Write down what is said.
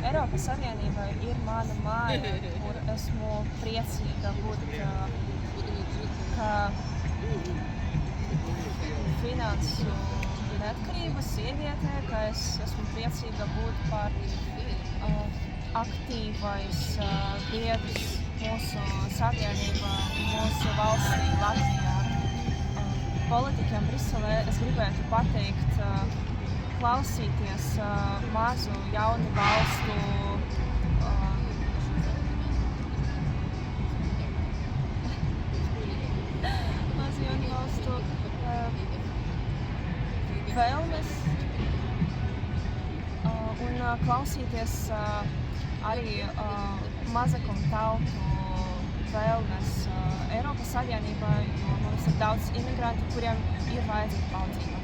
Eiropas Savienība ir mana māja, kur esmu priecīga būt kā finansu neatkarība sieviete, ka es esmu priecīga būt par aktīvais biedrs mūsu savienībā, mūsu valstī Latvijā. Politiķiem Briselē es gribētu pateikt, klausīties mazu jaunu valstu vēlmes un klausīties arī mazākumu tautu vēlmes Eiropas Savienībā, jo mums ir daudz imigrantu, kuriem ir vajadzīga palīdzība.